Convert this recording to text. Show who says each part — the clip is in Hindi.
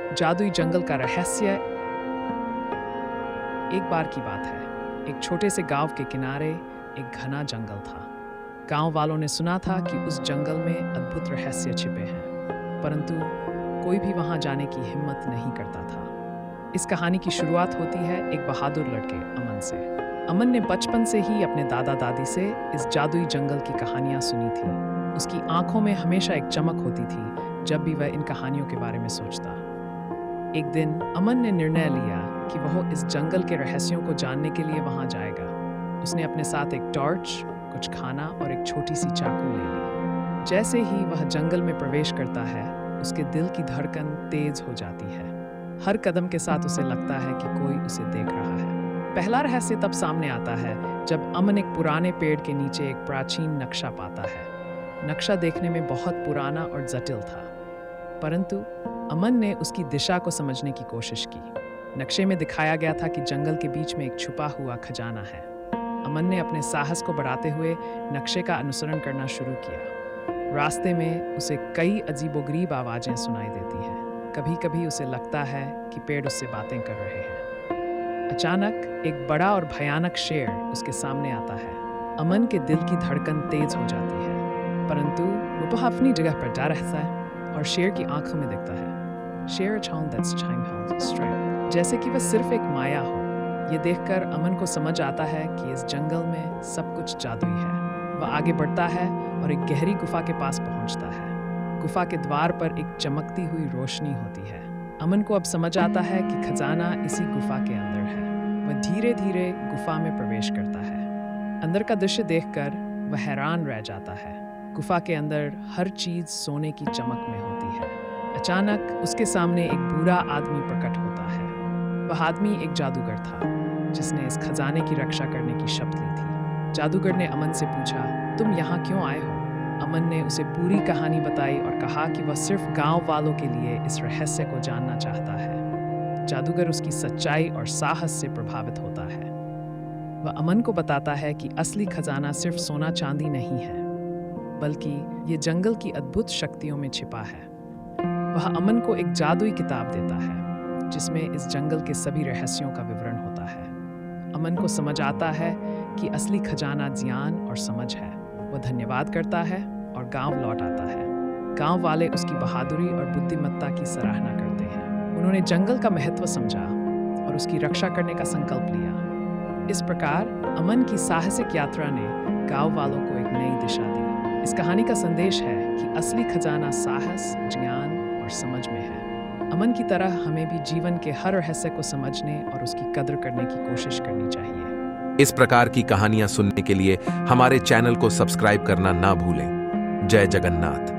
Speaker 1: जादुई जंगल का रहस्य। एक बार की बात है, एक छोटे से गांव के किनारे एक घना जंगल था। गांव वालों ने सुना था कि उस जंगल में अद्भुत रहस्य छिपे हैं, परंतु कोई भी वहां जाने की हिम्मत नहीं करता था। इस कहानी की शुरुआत होती है एक बहादुर लड़के अमन से। अमन ने बचपन से ही अपने दादा दादी से इस जादुई जंगल की कहानियां सुनी थी। उसकी आंखों में हमेशा एक चमक होती थी जब भी वह इन कहानियों के बारे में सोचता। एक दिन अमन ने निर्णय लिया कि वह इस जंगल के रहस्यों को जानने के लिए वहां जाएगा। उसने अपने साथ एक टॉर्च, कुछ खाना और एक छोटी सी चाकू ले ली। जैसे ही वह जंगल में प्रवेश करता है, उसके दिल की धड़कन तेज हो जाती है। हर कदम के साथ उसे लगता है कि कोई उसे देख रहा है। पहला रहस्य तब सामने आता है जब अमन एक पुराने पेड़ के नीचे एक प्राचीन नक्शा पाता है। नक्शा देखने में बहुत पुराना और जटिल था, परंतु अमन ने उसकी दिशा को समझने की कोशिश की। नक्शे में दिखाया गया था कि जंगल के बीच में एक छुपा हुआ खजाना है। अमन ने अपने साहस को बढ़ाते हुए नक्शे का अनुसरण करना शुरू किया। रास्ते में उसे कई अजीबोगरीब आवाजें सुनाई देती हैं। कभी कभी उसे लगता है कि पेड़ उससे बातें कर रहे हैं। अचानक एक बड़ा और भयानक शेर उसके सामने आता है। अमन के दिल की धड़कन तेज हो जाती है, परंतु वह अपनी जगह पर जा रहता है और शेर की आंखों में दिखता है शेर जैसे कि वह सिर्फ एक माया हो। ये देखकर अमन को समझ आता है कि इस जंगल में सब कुछ जादुई है। वह आगे बढ़ता है और एक गहरी गुफा के पास पहुंचता है। गुफा के द्वार पर एक चमकती हुई रोशनी होती है। अमन को अब समझ आता है कि खजाना इसी गुफा के अंदर है। वह धीरे धीरे गुफा में प्रवेश करता है। अंदर का दृश्य देखकर वह हैरान रह जाता है। गुफा के अंदर हर चीज सोने की चमक में होती है। अचानक उसके सामने एक बूढ़ा आदमी प्रकट होता है। वह आदमी एक जादूगर था जिसने इस खजाने की रक्षा करने की शपथ ली थी। जादूगर ने अमन से पूछा, तुम यहाँ क्यों आए हो? अमन ने उसे पूरी कहानी बताई और कहा कि वह सिर्फ गांव वालों के लिए इस रहस्य को जानना चाहता है। जादूगर उसकी सच्चाई और साहस से प्रभावित होता है। वह अमन को बताता है कि असली खजाना सिर्फ सोना चांदी नहीं है, बल्कि ये जंगल की अद्भुत शक्तियों में छिपा है। वह अमन को एक जादुई किताब देता है जिसमें इस जंगल के सभी रहस्यों का विवरण होता है। अमन को समझ आता है कि असली खजाना ज्ञान और समझ है। वह धन्यवाद करता है और गांव लौट आता है। गांव वाले उसकी बहादुरी और बुद्धिमत्ता की सराहना करते हैं। उन्होंने जंगल का महत्व समझा और उसकी रक्षा करने का संकल्प लिया। इस प्रकार अमन की साहसिक यात्रा ने गांव वालों को एक नई दिशा दी। इस कहानी का संदेश है कि असली खजाना साहस, ज्ञान और समझ में है। अमन की तरह हमें भी जीवन के हर रहस्य को समझने और उसकी कद्र करने की कोशिश करनी चाहिए।
Speaker 2: इस प्रकार की कहानियां सुनने के लिए हमारे चैनल को सब्सक्राइब करना ना भूलें। जय जगन्नाथ।